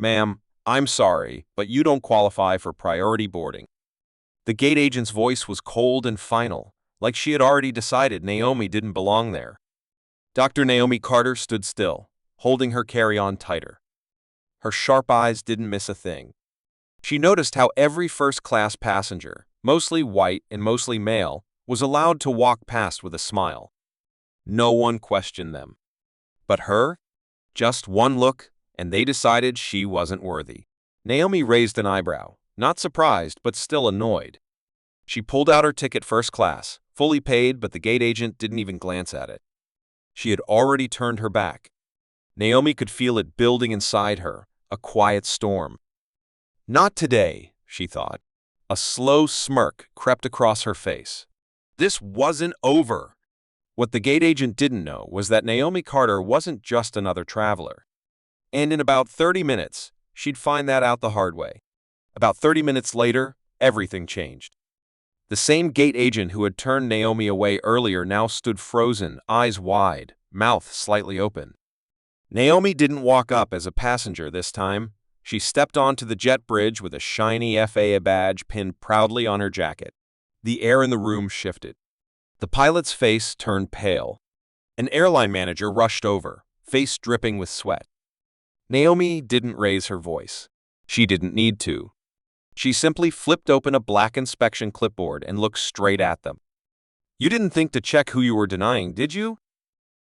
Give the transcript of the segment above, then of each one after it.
"Ma'am, I'm sorry, but you don't qualify for priority boarding." The gate agent's voice was cold and final, like she had already decided Naomi didn't belong there. Dr. Naomi Carter stood still, holding her carry-on tighter. Her sharp eyes didn't miss a thing. She noticed how every first-class passenger, mostly white and mostly male, was allowed to walk past with a smile. No one questioned them. But her? Just one look, and they decided she wasn't worthy. Naomi raised an eyebrow, not surprised but still annoyed. She pulled out her ticket first class, fully paid, but the gate agent didn't even glance at it. She had already turned her back. Naomi could feel it building inside her, a quiet storm. Not today, she thought. A slow smirk crept across her face. This wasn't over. What the gate agent didn't know was that Naomi Carter wasn't just another traveler. And in about 30 minutes, she'd find that out the hard way. About 30 minutes later, everything changed. The same gate agent who had turned Naomi away earlier now stood frozen, eyes wide, mouth slightly open. Naomi didn't walk up as a passenger this time. She stepped onto the jet bridge with a shiny FAA badge pinned proudly on her jacket. The air in the room shifted. The pilot's face turned pale. An airline manager rushed over, face dripping with sweat. Naomi didn't raise her voice. She didn't need to. She simply flipped open a black inspection clipboard and looked straight at them. "You didn't think to check who you were denying, did you?"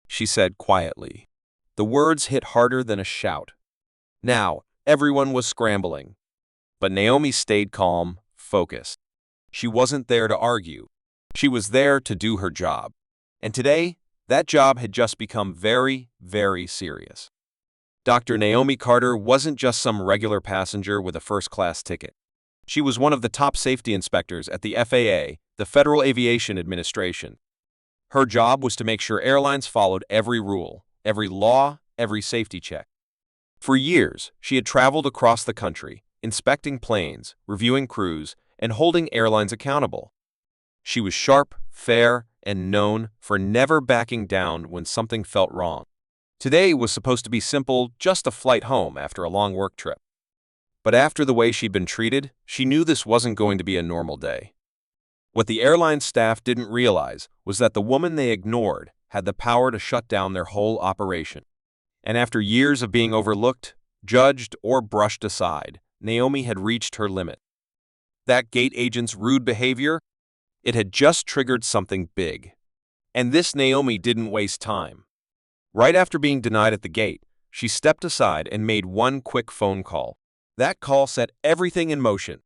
she said quietly. The words hit harder than a shout. Now, everyone was scrambling. But Naomi stayed calm, focused. She wasn't there to argue. She was there to do her job. And today, that job had just become very, very serious. Dr. Naomi Carter wasn't just some regular passenger with a first-class ticket. She was one of the top safety inspectors at the FAA, the Federal Aviation Administration. Her job was to make sure airlines followed every rule, every law, every safety check. For years, she had traveled across the country, inspecting planes, reviewing crews, and holding airlines accountable. She was sharp, fair, and known for never backing down when something felt wrong. Today was supposed to be simple, just a flight home after a long work trip. But after the way she'd been treated, she knew this wasn't going to be a normal day. What the airline staff didn't realize was that the woman they ignored had the power to shut down their whole operation. And after years of being overlooked, judged, or brushed aside, Naomi had reached her limit. That gate agent's rude behavior? It had just triggered something big. And this Naomi didn't waste time. Right after being denied at the gate, she stepped aside and made one quick phone call. That call set everything in motion.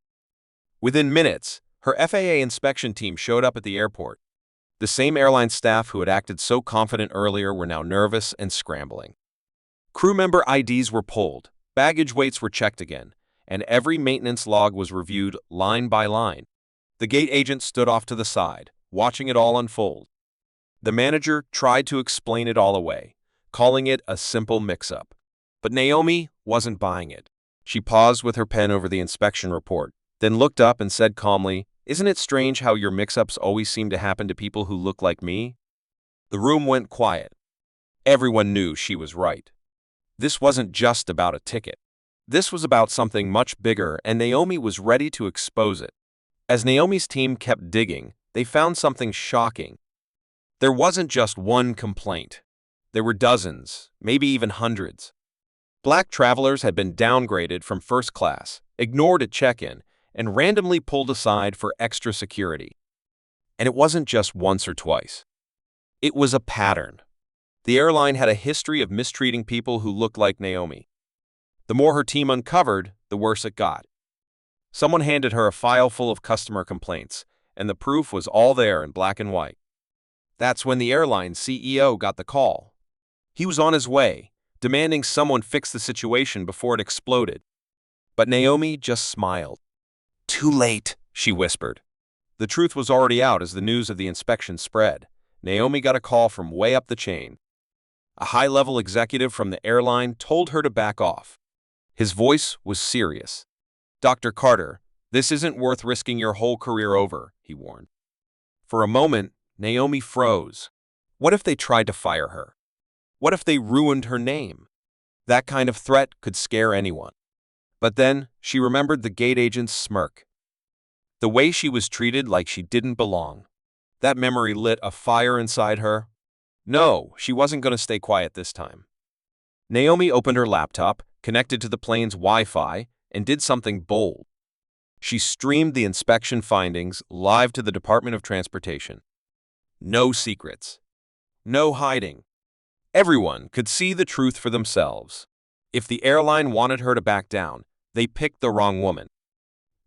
Within minutes, her FAA inspection team showed up at the airport. The same airline staff who had acted so confident earlier were now nervous and scrambling. Crew member IDs were pulled, baggage weights were checked again, and every maintenance log was reviewed line by line. The gate agent stood off to the side, watching it all unfold. The manager tried to explain it all away, calling it a simple mix-up. But Naomi wasn't buying it. She paused with her pen over the inspection report, then looked up and said calmly, "Isn't it strange how your mix-ups always seem to happen to people who look like me?" The room went quiet. Everyone knew she was right. This wasn't just about a ticket. This was about something much bigger, and Naomi was ready to expose it. As Naomi's team kept digging, they found something shocking. There wasn't just one complaint. There were dozens, maybe even hundreds. Black travelers had been downgraded from first class, ignored at check-in, and randomly pulled aside for extra security. And it wasn't just once or twice. It was a pattern. The airline had a history of mistreating people who looked like Naomi. The more her team uncovered, the worse it got. Someone handed her a file full of customer complaints, and the proof was all there in black and white. That's when the airline CEO got the call. He was on his way, demanding someone fix the situation before it exploded. But Naomi just smiled. "Too late," she whispered. The truth was already out as the news of the inspection spread. Naomi got a call from way up the chain. A high-level executive from the airline told her to back off. His voice was serious. "Dr. Carter, this isn't worth risking your whole career over," he warned. For a moment, Naomi froze. What if they tried to fire her? What if they ruined her name? That kind of threat could scare anyone. But then, she remembered the gate agent's smirk. The way she was treated like she didn't belong. That memory lit a fire inside her. No, she wasn't going to stay quiet this time. Naomi opened her laptop, connected to the plane's Wi-Fi, and did something bold. She streamed the inspection findings live to the Department of Transportation. No secrets. No hiding. Everyone could see the truth for themselves. If the airline wanted her to back down, they picked the wrong woman.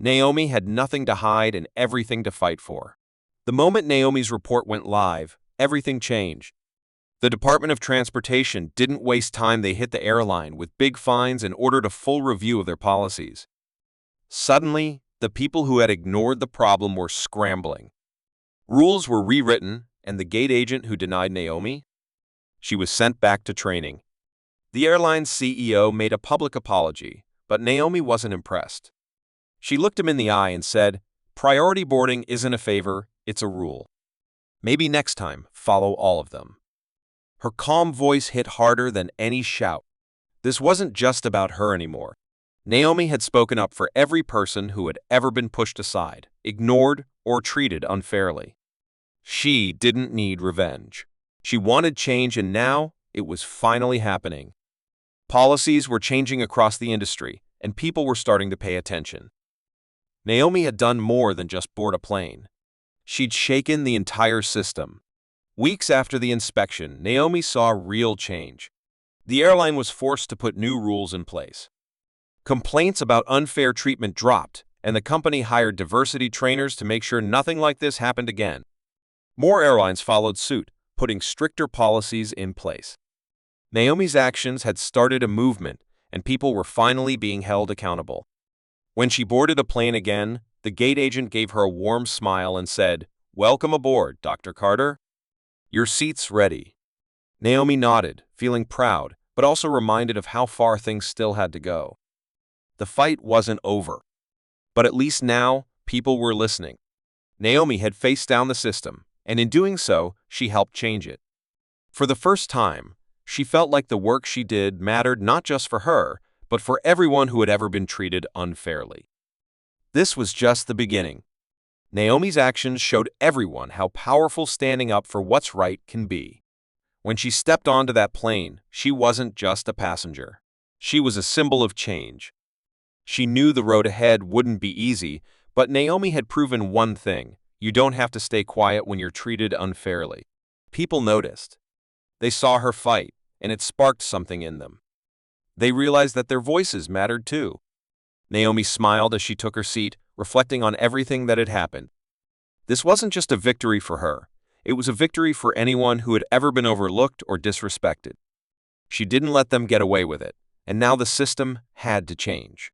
Naomi had nothing to hide and everything to fight for. The moment Naomi's report went live, everything changed. The Department of Transportation didn't waste time. They hit the airline with big fines and ordered a full review of their policies. Suddenly, the people who had ignored the problem were scrambling. Rules were rewritten, and the gate agent who denied Naomi, she was sent back to training. The airline's CEO made a public apology, but Naomi wasn't impressed. She looked him in the eye and said, "Priority boarding isn't a favor, it's a rule. Maybe next time, follow all of them." Her calm voice hit harder than any shout. This wasn't just about her anymore. Naomi had spoken up for every person who had ever been pushed aside, ignored, or treated unfairly. She didn't need revenge. She wanted change, and now it was finally happening. Policies were changing across the industry, and people were starting to pay attention. Naomi had done more than just board a plane. She'd shaken the entire system. Weeks after the inspection, Naomi saw real change. The airline was forced to put new rules in place. Complaints about unfair treatment dropped, and the company hired diversity trainers to make sure nothing like this happened again. More airlines followed suit, putting stricter policies in place. Naomi's actions had started a movement, and people were finally being held accountable. When she boarded a plane again, the gate agent gave her a warm smile and said, "Welcome aboard, Dr. Carter. Your seat's ready." Naomi nodded, feeling proud, but also reminded of how far things still had to go. The fight wasn't over. But at least now, people were listening. Naomi had faced down the system, and in doing so, she helped change it. For the first time, she felt like the work she did mattered not just for her, but for everyone who had ever been treated unfairly. This was just the beginning. Naomi's actions showed everyone how powerful standing up for what's right can be. When she stepped onto that plane, she wasn't just a passenger. She was a symbol of change. She knew the road ahead wouldn't be easy, but Naomi had proven one thing: you don't have to stay quiet when you're treated unfairly. People noticed. They saw her fight, and it sparked something in them. They realized that their voices mattered too. Naomi smiled as she took her seat, reflecting on everything that had happened. This wasn't just a victory for her. It was a victory for anyone who had ever been overlooked or disrespected. She didn't let them get away with it, and now the system had to change.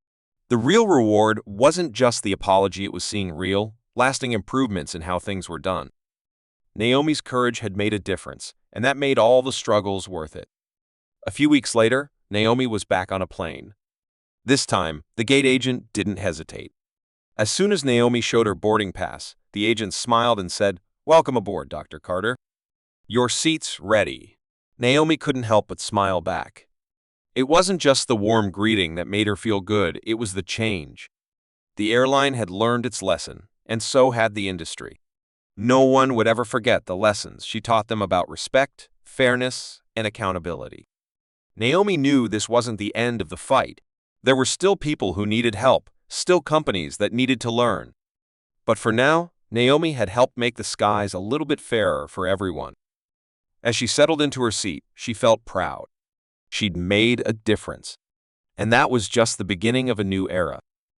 The real reward wasn't just the apology, it was seeing real, lasting improvements in how things were done. Naomi's courage had made a difference, and that made all the struggles worth it. A few weeks later, Naomi was back on a plane. This time, the gate agent didn't hesitate. As soon as Naomi showed her boarding pass, the agent smiled and said, "Welcome aboard, Dr. Carter. Your seat's ready." Naomi couldn't help but smile back. It wasn't just the warm greeting that made her feel good, it was the change. The airline had learned its lesson, and so had the industry. No one would ever forget the lessons she taught them about respect, fairness, and accountability. Naomi knew this wasn't the end of the fight. There were still people who needed help, still companies that needed to learn. But for now, Naomi had helped make the skies a little bit fairer for everyone. As she settled into her seat, she felt proud. She'd made a difference. And that was just the beginning of a new era.